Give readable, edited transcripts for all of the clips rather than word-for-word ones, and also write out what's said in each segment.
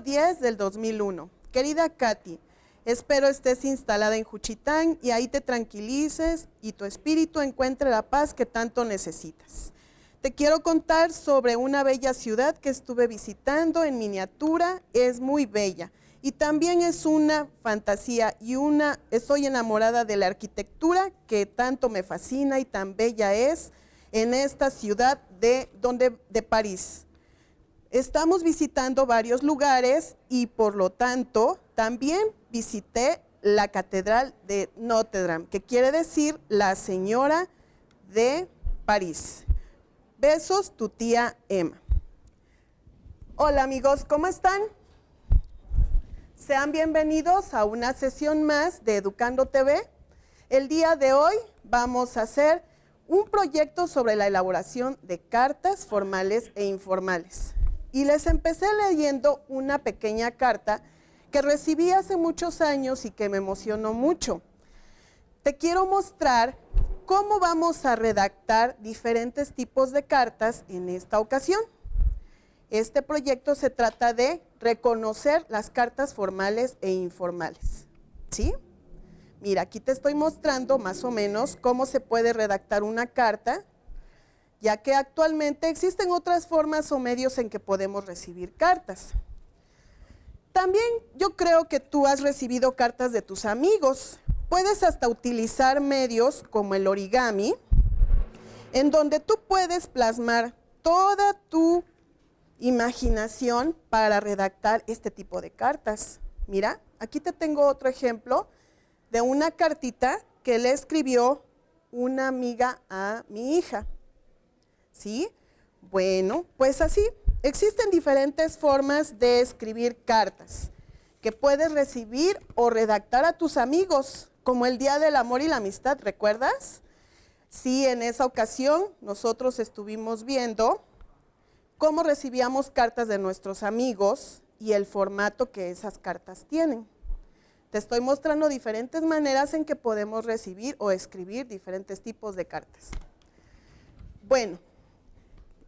10 del 2001. Querida Katy, espero estés instalada en Juchitán y ahí te tranquilices y tu espíritu encuentre la paz que tanto necesitas. Te quiero contar sobre una bella ciudad que estuve visitando en miniatura, es muy bella y también es una fantasía y estoy enamorada de la arquitectura que tanto me fascina y tan bella es en esta ciudad de París. Estamos visitando varios lugares y por lo tanto también visité la Catedral de Notre Dame, que quiere decir la Señora de París. Besos, tu tía Emma. Hola amigos, ¿cómo están? Sean bienvenidos a una sesión más de Educando TV. El día de hoy vamos a hacer un proyecto sobre la elaboración de cartas formales e informales. Y les empecé leyendo una pequeña carta que recibí hace muchos años y que me emocionó mucho. Te quiero mostrar cómo vamos a redactar diferentes tipos de cartas en esta ocasión. Este proyecto se trata de reconocer las cartas formales e informales, ¿sí? Mira, aquí te estoy mostrando más o menos cómo se puede redactar una carta, ya que actualmente existen otras formas o medios en que podemos recibir cartas. También yo creo que tú has recibido cartas de tus amigos. Puedes hasta utilizar medios como el origami, en donde tú puedes plasmar toda tu imaginación para redactar este tipo de cartas. Mira, aquí te tengo otro ejemplo de una cartita que le escribió una amiga a mi hija. ¿Sí? Bueno, pues así, existen diferentes formas de escribir cartas que puedes recibir o redactar a tus amigos, como el Día del Amor y la Amistad, ¿recuerdas? Sí, en esa ocasión nosotros estuvimos viendo cómo recibíamos cartas de nuestros amigos y el formato que esas cartas tienen. Te estoy mostrando diferentes maneras en que podemos recibir o escribir diferentes tipos de cartas. Bueno,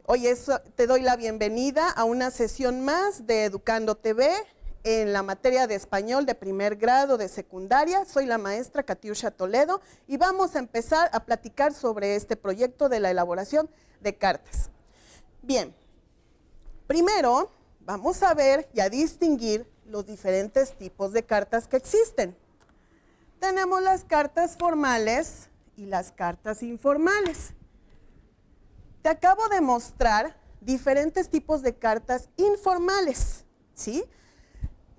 hoy te doy la bienvenida a una sesión más de Educando TV en la materia de español de primer grado de secundaria. Soy la maestra Katiusha Toledo y vamos a empezar a platicar sobre este proyecto de la elaboración de cartas. Bien, primero vamos a ver y a distinguir los diferentes tipos de cartas que existen. Tenemos las cartas formales y las cartas informales. Te acabo de mostrar diferentes tipos de cartas informales, ¿sí?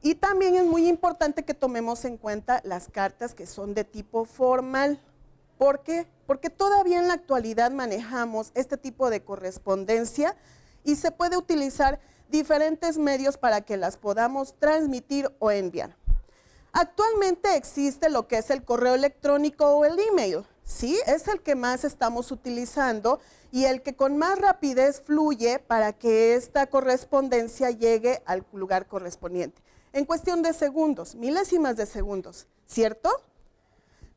Y también es muy importante que tomemos en cuenta las cartas que son de tipo formal. ¿Por qué? Porque todavía en la actualidad manejamos este tipo de correspondencia y se puede utilizar diferentes medios para que las podamos transmitir o enviar. Actualmente existe lo que es el correo electrónico o el email, ¿sí? Es el que más estamos utilizando y el que con más rapidez fluye para que esta correspondencia llegue al lugar correspondiente. En cuestión de segundos, milésimas de segundos, ¿cierto?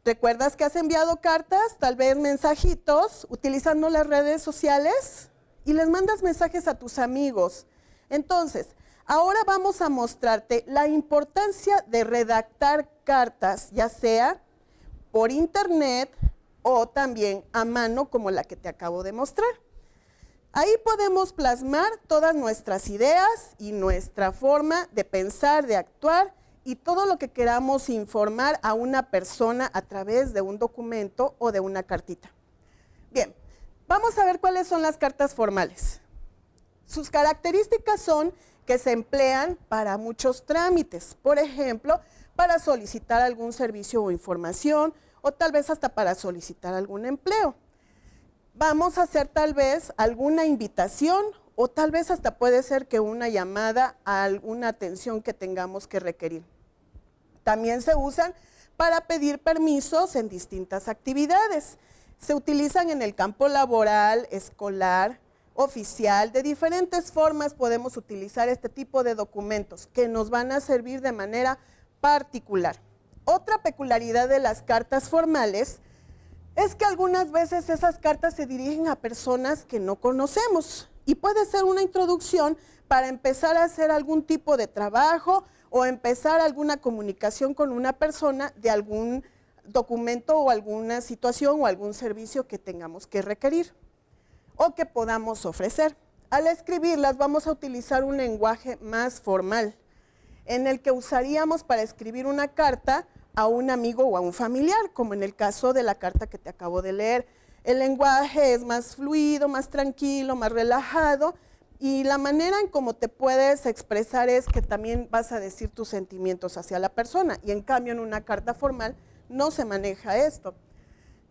¿Recuerdas que has enviado cartas, tal vez mensajitos, utilizando las redes sociales? Y les mandas mensajes a tus amigos. Entonces, ahora vamos a mostrarte la importancia de redactar cartas, ya sea por internet o también a mano como la que te acabo de mostrar. Ahí podemos plasmar todas nuestras ideas y nuestra forma de pensar, de actuar y todo lo que queramos informar a una persona a través de un documento o de una cartita. Bien, vamos a ver cuáles son las cartas formales. Sus características son que se emplean para muchos trámites, por ejemplo, para solicitar algún servicio o información o tal vez hasta para solicitar algún empleo. Vamos a hacer tal vez alguna invitación o tal vez hasta puede ser que una llamada a alguna atención que tengamos que requerir. También se usan para pedir permisos en distintas actividades. Se utilizan en el campo laboral, escolar, oficial, de diferentes formas podemos utilizar este tipo de documentos que nos van a servir de manera particular. Otra peculiaridad de las cartas formales es que algunas veces esas cartas se dirigen a personas que no conocemos Y puede ser una introducción para empezar a hacer algún tipo de trabajo o empezar alguna comunicación con una persona de algún documento o alguna situación o algún servicio que tengamos que requerir o que podamos ofrecer. Al escribirlas vamos a utilizar un lenguaje más formal, en el que usaríamos para escribir una carta a un amigo o a un familiar, como en el caso de la carta que te acabo de leer. El lenguaje es más fluido, más tranquilo, más relajado, y la manera en cómo te puedes expresar es que también vas a decir tus sentimientos hacia la persona, y en cambio en una carta formal no se maneja esto.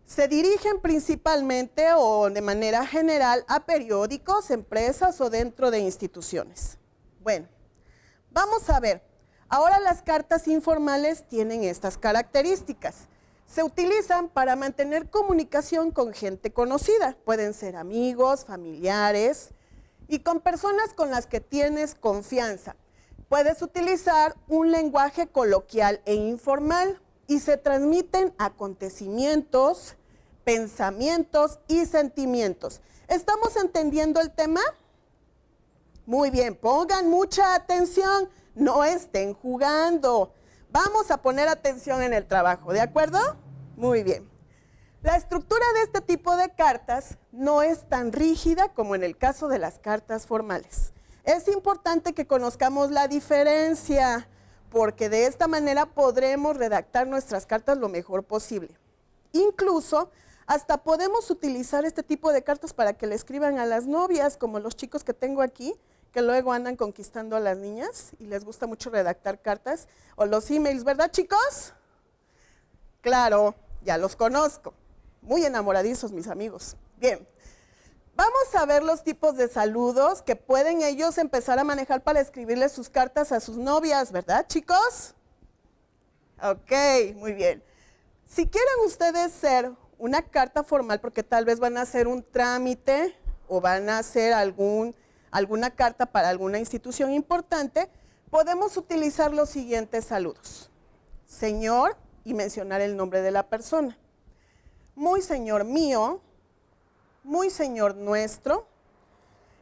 Se dirigen principalmente o de manera general a periódicos, empresas o dentro de instituciones. Bueno, vamos a ver. Ahora las cartas informales tienen estas características. Se utilizan para mantener comunicación con gente conocida. Pueden ser amigos, familiares y con personas con las que tienes confianza. Puedes utilizar un lenguaje coloquial e informal y se transmiten acontecimientos, pensamientos y sentimientos. ¿Estamos entendiendo el tema? Muy bien, pongan mucha atención, no estén jugando. Vamos a poner atención en el trabajo, ¿de acuerdo? Muy bien. La estructura de este tipo de cartas no es tan rígida como en el caso de las cartas formales. Es importante que conozcamos la diferencia, porque de esta manera podremos redactar nuestras cartas lo mejor posible. Incluso, hasta podemos utilizar este tipo de cartas para que le escriban a las novias, como los chicos que tengo aquí, que luego andan conquistando a las niñas y les gusta mucho redactar cartas, o los emails, ¿verdad, chicos? Claro, ya los conozco. Muy enamoradizos mis amigos. Bien, vamos a ver los tipos de saludos que pueden ellos empezar a manejar para escribirles sus cartas a sus novias, ¿verdad, chicos? Ok, muy bien. Si quieren ustedes ser una carta formal, porque tal vez van a hacer un trámite o van a hacer alguna carta para alguna institución importante, podemos utilizar los siguientes saludos. Señor, y mencionar el nombre de la persona. Muy señor mío, muy señor nuestro,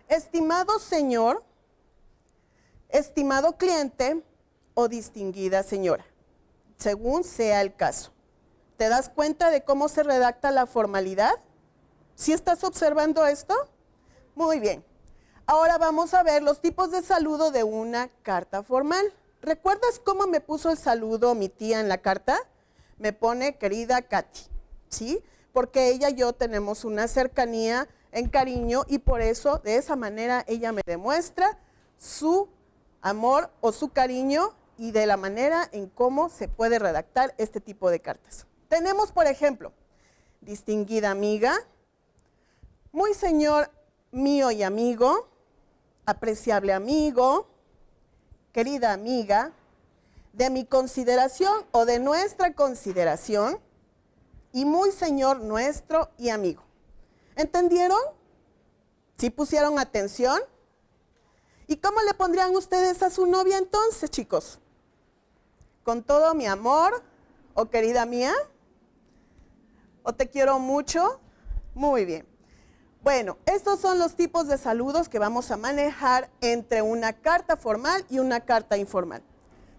estimado señor, estimado cliente o distinguida señora, según sea el caso. ¿Te das cuenta de cómo se redacta la formalidad? ¿Sí estás observando esto? Muy bien. Ahora vamos a ver los tipos de saludo de una carta formal. ¿Recuerdas cómo me puso el saludo mi tía en la carta? Me pone querida Katy, ¿sí? Porque ella y yo tenemos una cercanía en cariño y por eso, de esa manera, ella me demuestra su amor o su cariño y de la manera en cómo se puede redactar este tipo de cartas. Tenemos, por ejemplo, distinguida amiga, muy señor mío y amigo, apreciable amigo, querida amiga, de mi consideración o de nuestra consideración, y muy señor nuestro y amigo. ¿Entendieron? ¿Sí pusieron atención? ¿Y cómo le pondrían ustedes a su novia entonces, chicos? ¿Con todo mi amor o querida mía? ¿O te quiero mucho? Muy bien. Bueno, estos son los tipos de saludos que vamos a manejar entre una carta formal y una carta informal.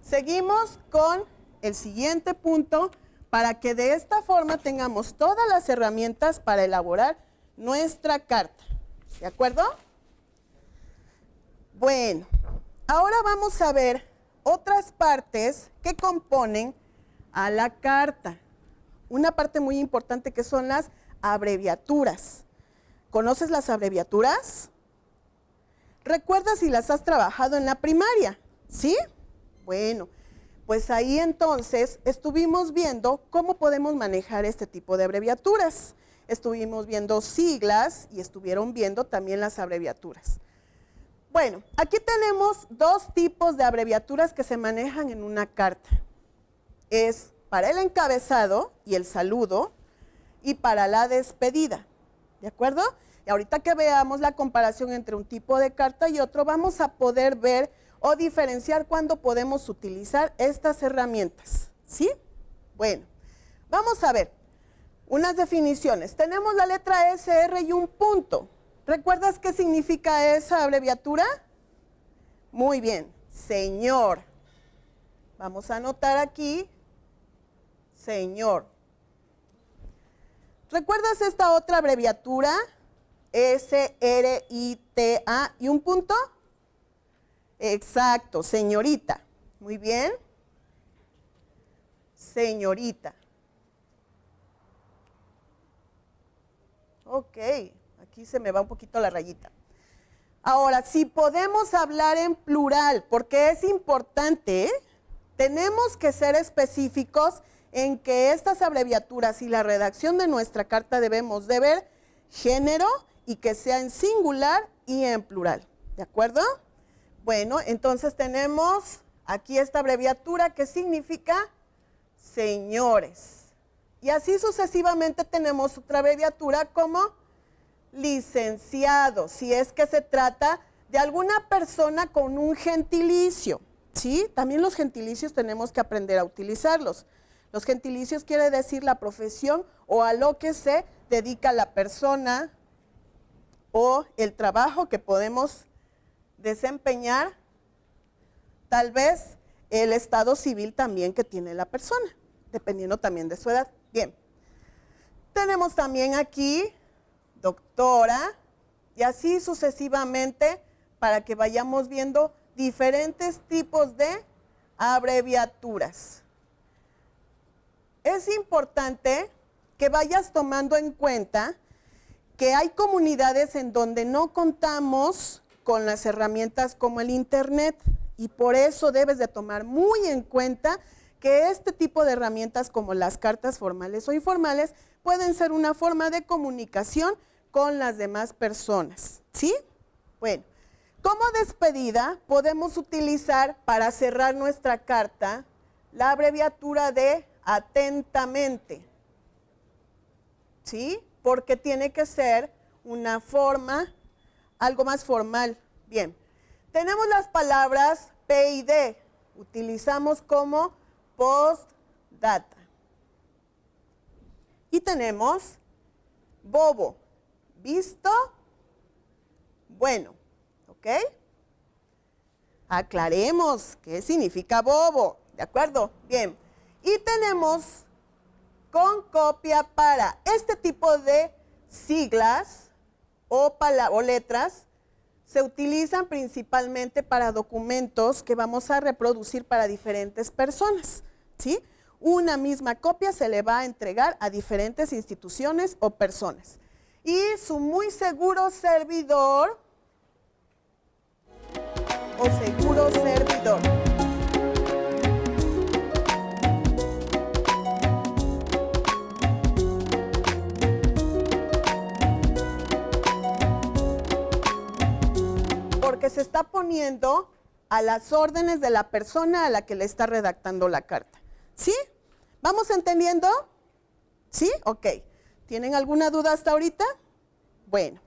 Seguimos con el siguiente punto para que de esta forma tengamos todas las herramientas para elaborar nuestra carta. ¿De acuerdo? Bueno, ahora vamos a ver otras partes que componen a la carta. Una parte muy importante que son las abreviaturas. ¿Conoces las abreviaturas? ¿Recuerdas si las has trabajado en la primaria? ¿Sí? Bueno, pues ahí entonces estuvimos viendo cómo podemos manejar este tipo de abreviaturas. Estuvimos viendo siglas y estuvieron viendo también las abreviaturas. Bueno, aquí tenemos dos tipos de abreviaturas que se manejan en una carta. Es para el encabezado y el saludo y para la despedida. ¿De acuerdo? Y ahorita que veamos la comparación entre un tipo de carta y otro, vamos a poder ver o diferenciar cuándo podemos utilizar estas herramientas. ¿Sí? Bueno, vamos a ver unas definiciones. Tenemos la letra S, R y un punto. ¿Recuerdas qué significa esa abreviatura? Muy bien, señor. Vamos a anotar aquí, señor. ¿Recuerdas esta otra abreviatura? S-R-I-T-A y un punto. Exacto, señorita. Muy bien. Señorita. Ok, aquí se me va un poquito la rayita. Ahora, si podemos hablar en plural, porque es importante, tenemos que ser específicos en que estas abreviaturas y la redacción de nuestra carta debemos de ver género y que sea en singular y en plural. ¿De acuerdo? Bueno, entonces tenemos aquí esta abreviatura que significa señores. Y así sucesivamente tenemos otra abreviatura como licenciado, si es que se trata de alguna persona con un gentilicio, ¿sí? También los gentilicios tenemos que aprender a utilizarlos. Los gentilicios quiere decir la profesión o a lo que se dedica la persona o el trabajo que podemos desempeñar, tal vez el estado civil también que tiene la persona, dependiendo también de su edad. Bien, tenemos también aquí doctora y así sucesivamente para que vayamos viendo diferentes tipos de abreviaturas. Es importante que vayas tomando en cuenta que hay comunidades en donde no contamos con las herramientas como el internet y por eso debes de tomar muy en cuenta que este tipo de herramientas como las cartas formales o informales pueden ser una forma de comunicación con las demás personas, ¿sí? Bueno, como despedida podemos utilizar para cerrar nuestra carta la abreviatura de atentamente, ¿sí? Porque tiene que ser una forma, algo más formal. Bien, tenemos las palabras P y D, utilizamos como postdata. Y tenemos bobo, visto, bueno, ¿ok? Aclaremos qué significa bobo, ¿de acuerdo? Bien, y tenemos con copia para este tipo de siglas o letras se utilizan principalmente para documentos que vamos a reproducir para diferentes personas, ¿sí? Una misma copia se le va a entregar a diferentes instituciones o personas. Y su muy seguro servidor o seguro servidor. Porque se está poniendo a las órdenes de la persona a la que le está redactando la carta. ¿Sí? ¿Vamos entendiendo? ¿Sí? Ok. ¿Tienen alguna duda hasta ahorita? Bueno.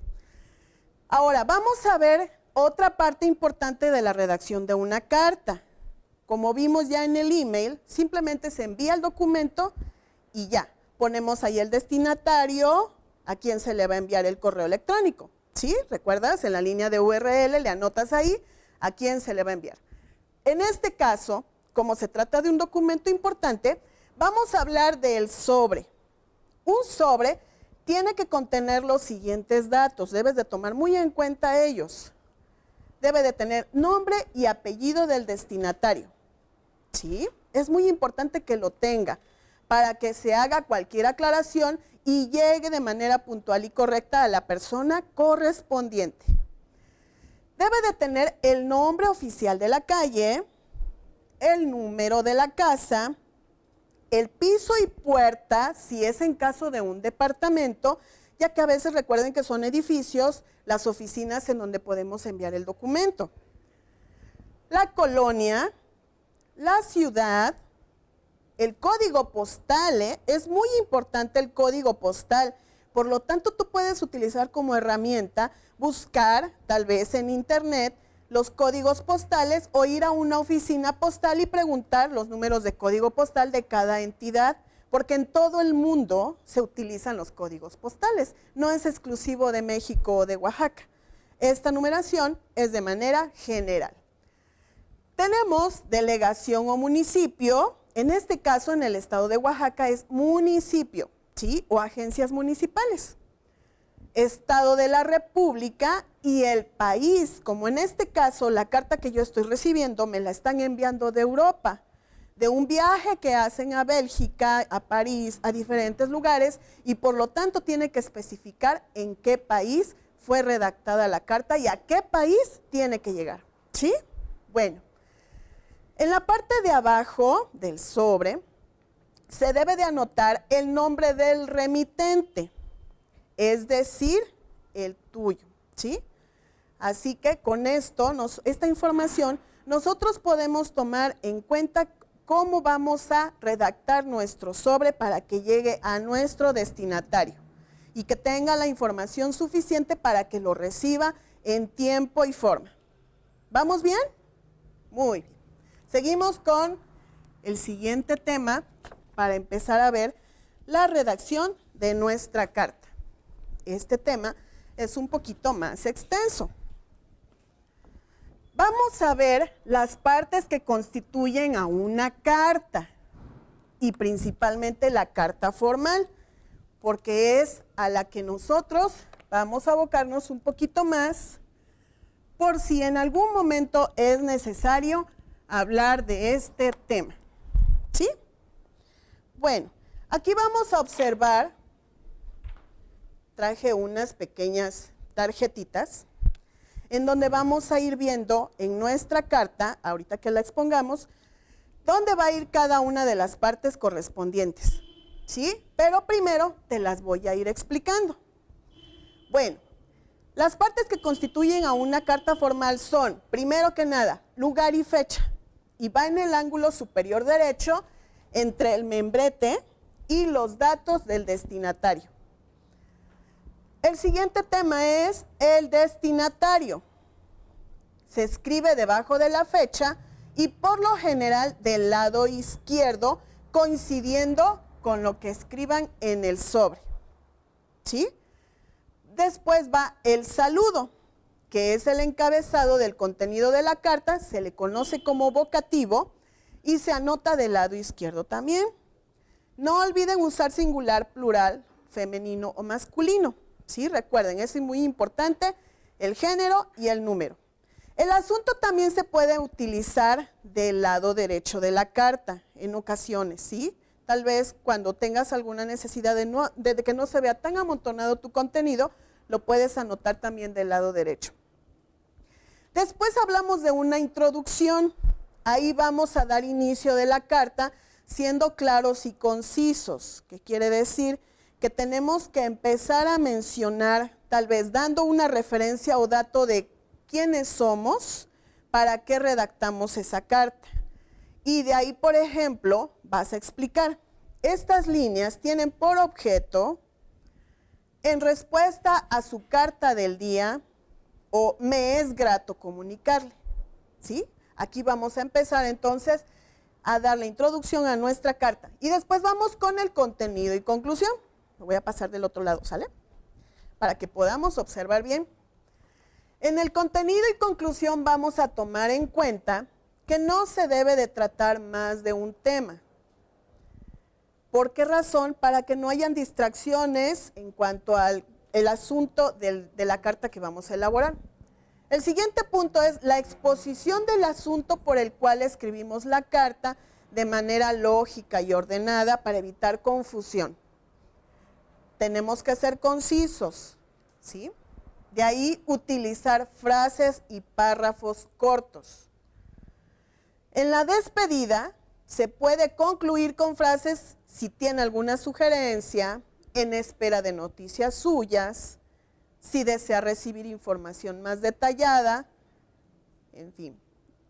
Ahora, vamos a ver otra parte importante de la redacción de una carta. Como vimos ya en el email, simplemente se envía el documento y ya. Ponemos ahí el destinatario a quien se le va a enviar el correo electrónico. ¿Sí? ¿Recuerdas? En la línea de URL le anotas ahí a quién se le va a enviar. En este caso, como se trata de un documento importante, vamos a hablar del sobre. Un sobre tiene que contener los siguientes datos, debes de tomar muy en cuenta ellos. Debe de tener nombre y apellido del destinatario. ¿Sí? Es muy importante que lo tenga para que se haga cualquier aclaración y llegue de manera puntual y correcta a la persona correspondiente. Debe de tener el nombre oficial de la calle, el número de la casa, el piso y puerta, si es en caso de un departamento, ya que a veces recuerden que son edificios, las oficinas en donde podemos enviar el documento. La colonia, la ciudad, el código postal, es muy importante el código postal, por lo tanto tú puedes utilizar como herramienta, buscar tal vez en internet los códigos postales o ir a una oficina postal y preguntar los números de código postal de cada entidad, porque en todo el mundo se utilizan los códigos postales. No es exclusivo de México o de Oaxaca. Esta numeración es de manera general. Tenemos delegación o municipio. En este caso, en el estado de Oaxaca es municipio, ¿sí? O agencias municipales. Estado de la República y el país, como en este caso la carta que yo estoy recibiendo me la están enviando de Europa, de un viaje que hacen a Bélgica, a París, a diferentes lugares, y por lo tanto tiene que especificar en qué país fue redactada la carta y a qué país tiene que llegar, ¿sí? Bueno, en la parte de abajo del sobre se debe de anotar el nombre del remitente, es decir, el tuyo, ¿sí? Así que con esto, esta información, nosotros podemos tomar en cuenta cómo vamos a redactar nuestro sobre para que llegue a nuestro destinatario y que tenga la información suficiente para que lo reciba en tiempo y forma. ¿Vamos bien? Muy bien. Seguimos con el siguiente tema para empezar a ver la redacción de nuestra carta. Este tema es un poquito más extenso. Vamos a ver las partes que constituyen a una carta y principalmente la carta formal, porque es a la que nosotros vamos a abocarnos un poquito más por si en algún momento es necesario hablar de este tema, ¿sí? Bueno, aquí vamos a observar, traje unas pequeñas tarjetitas en donde vamos a ir viendo en nuestra carta, ahorita que la expongamos, dónde va a ir cada una de las partes correspondientes, ¿sí? Pero primero te las voy a ir explicando. Bueno, las partes que constituyen a una carta formal son, primero que nada, lugar y fecha, y va en el ángulo superior derecho entre el membrete y los datos del destinatario. El siguiente tema es el destinatario. Se escribe debajo de la fecha y por lo general del lado izquierdo, coincidiendo con lo que escriban en el sobre, ¿sí? Después va el saludo, que es el encabezado del contenido de la carta, se le conoce como vocativo y se anota del lado izquierdo también. No olviden usar singular, plural, femenino o masculino. ¿Sí? Recuerden, eso es muy importante, el género y el número. El asunto también se puede utilizar del lado derecho de la carta en ocasiones, ¿sí? Tal vez cuando tengas alguna necesidad de que no se vea tan amontonado tu contenido, lo puedes anotar también del lado derecho. Después hablamos de una introducción. Ahí vamos a dar inicio de la carta siendo claros y concisos, que quiere decir que tenemos que empezar a mencionar, tal vez dando una referencia o dato de quiénes somos, para qué redactamos esa carta. Y de ahí, por ejemplo, vas a explicar. Estas líneas tienen por objeto, en respuesta a su carta del día, o me es grato comunicarle, ¿sí? Aquí vamos a empezar entonces a dar la introducción a nuestra carta. Y después vamos con el contenido y conclusión. Lo voy a pasar del otro lado, ¿sale? Para que podamos observar bien. En el contenido y conclusión vamos a tomar en cuenta que no se debe de tratar más de un tema. ¿Por qué razón? Para que no hayan distracciones en cuanto al asunto de la carta que vamos a elaborar. El siguiente punto es la exposición del asunto por el cual escribimos la carta de manera lógica y ordenada para evitar confusión. Tenemos que ser concisos, ¿sí? De ahí utilizar frases y párrafos cortos. En la despedida se puede concluir con frases si tiene alguna sugerencia, en espera de noticias suyas, si desea recibir información más detallada, en fin.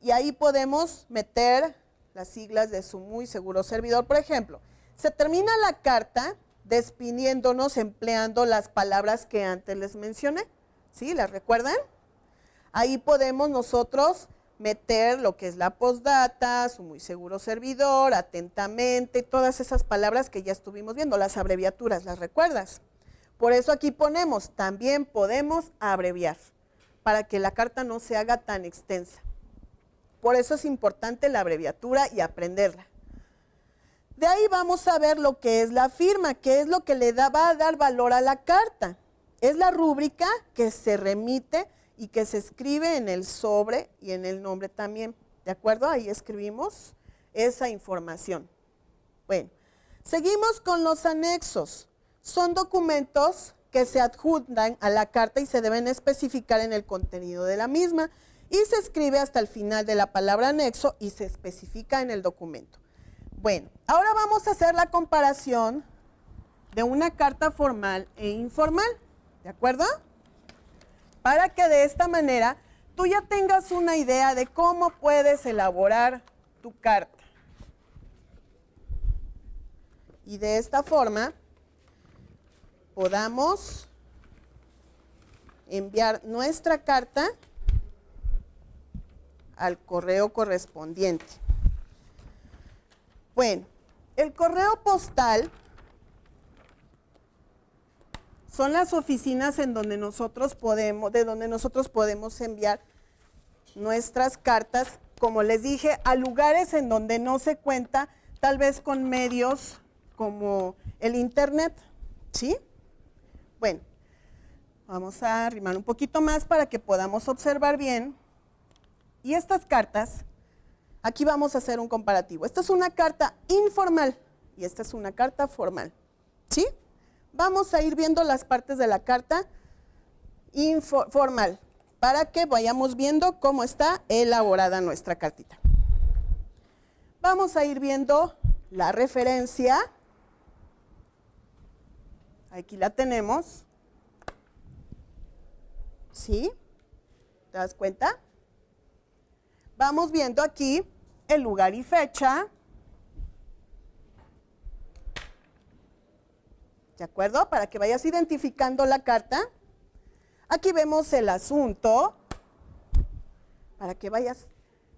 Y ahí podemos meter las siglas de su muy seguro servidor. Por ejemplo, se termina la carta despidiéndonos empleando las palabras que antes les mencioné. ¿Sí? ¿Las recuerdan? Ahí podemos nosotros meter lo que es la postdata, su muy seguro servidor, atentamente, todas esas palabras que ya estuvimos viendo, las abreviaturas, ¿las recuerdas? Por eso aquí ponemos, también podemos abreviar, para que la carta no se haga tan extensa. Por eso es importante la abreviatura y aprenderla. De ahí vamos a ver lo que es la firma, que es lo que le va a dar valor a la carta. Es la rúbrica que se remite y que se escribe en el sobre y en el nombre también. ¿De acuerdo? Ahí escribimos esa información. Bueno, seguimos con los anexos. Son documentos que se adjuntan a la carta y se deben especificar en el contenido de la misma. Y se escribe hasta el final de la palabra anexo y se especifica en el documento. Bueno, ahora vamos a hacer la comparación de una carta formal e informal. ¿De acuerdo? Para que de esta manera tú ya tengas una idea de cómo puedes elaborar tu carta. Y de esta forma podamos enviar nuestra carta al correo correspondiente. Bueno, el correo postal son las oficinas en donde nosotros podemos enviar nuestras cartas, como les dije, a lugares en donde no se cuenta tal vez con medios como el internet, ¿sí? Bueno, vamos a arrimar un poquito más para que podamos observar bien. Y estas cartas, aquí vamos a hacer un comparativo. Esta es una carta informal y esta es una carta formal, ¿sí? Vamos a ir viendo las partes de la carta formal para que vayamos viendo cómo está elaborada nuestra cartita. Vamos a ir viendo la referencia. Aquí la tenemos. ¿Sí? ¿Te das cuenta? Vamos viendo aquí el lugar y fecha. ¿De acuerdo? Para que vayas identificando la carta. Aquí vemos el asunto. Para que vayas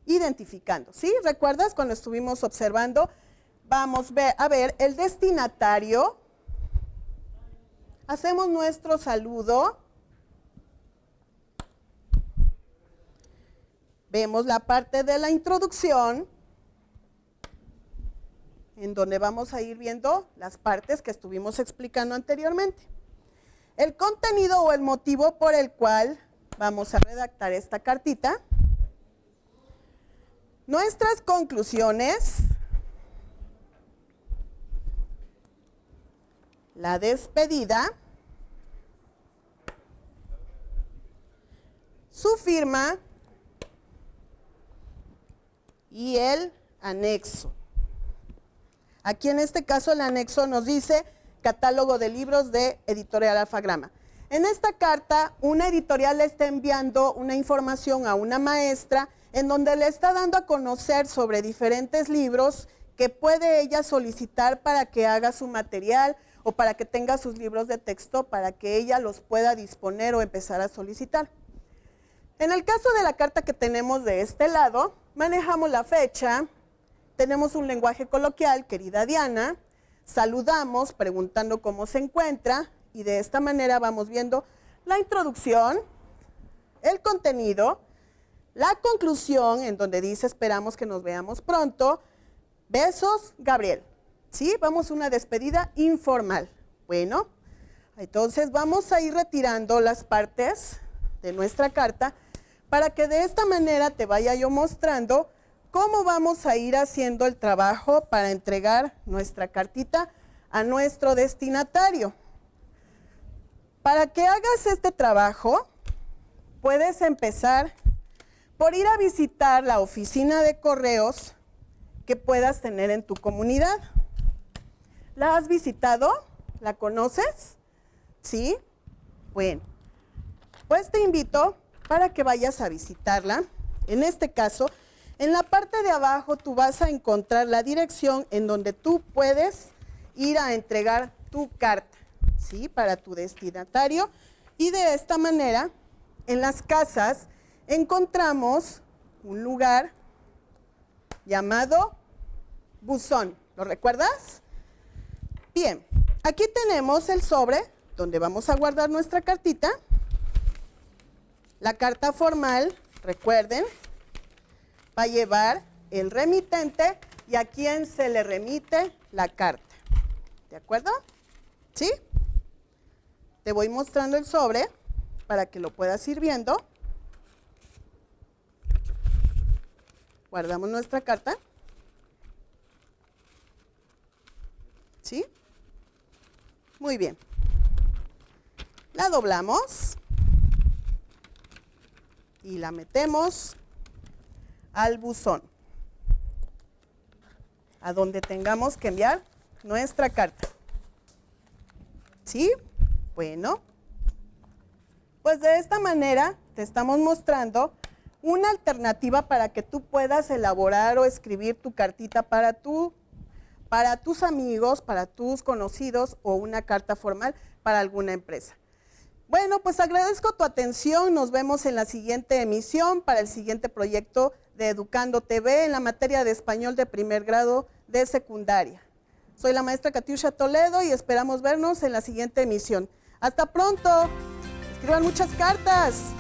identificando. ¿Sí? ¿Recuerdas cuando estuvimos observando? Vamos a ver el destinatario. Hacemos nuestro saludo. Vemos la parte de la introducción, en donde vamos a ir viendo las partes que estuvimos explicando anteriormente. El contenido o el motivo por el cual vamos a redactar esta cartita. Nuestras conclusiones. La despedida. Su firma. Y el anexo. Aquí en este caso el anexo nos dice catálogo de libros de Editorial Alfagrama. En esta carta una editorial le está enviando una información a una maestra en donde le está dando a conocer sobre diferentes libros que puede ella solicitar para que haga su material o para que tenga sus libros de texto para que ella los pueda disponer o empezar a solicitar. En el caso de la carta que tenemos de este lado, manejamos la fecha, tenemos un lenguaje coloquial, querida Diana, saludamos preguntando cómo se encuentra y de esta manera vamos viendo la introducción, el contenido, la conclusión en donde dice esperamos que nos veamos pronto, besos, Gabriel. ¿Sí? Vamos a una despedida informal. Bueno, entonces vamos a ir retirando las partes de nuestra carta para que de esta manera te vaya yo mostrando cómo vamos a ir haciendo el trabajo para entregar nuestra cartita a nuestro destinatario. Para que hagas este trabajo, puedes empezar por ir a visitar la oficina de correos que puedas tener en tu comunidad. ¿La has visitado? ¿La conoces? ¿Sí? Bueno, pues te invito para que vayas a visitarla. En este caso, en la parte de abajo tú vas a encontrar la dirección en donde tú puedes ir a entregar tu carta, ¿sí? Para tu destinatario. Y de esta manera, en las casas encontramos un lugar llamado buzón. ¿Lo recuerdas? Bien, aquí tenemos el sobre donde vamos a guardar nuestra cartita. La carta formal, recuerden, va a llevar el remitente y a quién se le remite la carta. ¿De acuerdo? ¿Sí? Te voy mostrando el sobre para que lo puedas ir viendo. Guardamos nuestra carta. ¿Sí? Muy bien. La doblamos y la metemos al buzón, a donde tengamos que enviar nuestra carta. ¿Sí? Bueno, pues de esta manera te estamos mostrando una alternativa para que tú puedas elaborar o escribir tu cartita para tus amigos, para tus conocidos o una carta formal para alguna empresa. Bueno, pues agradezco tu atención. Nos vemos en la siguiente emisión para el siguiente proyecto de Educando TV en la materia de español de primer grado de secundaria. Soy la maestra Katiusha Toledo y esperamos vernos en la siguiente emisión. ¡Hasta pronto! Escriban muchas cartas.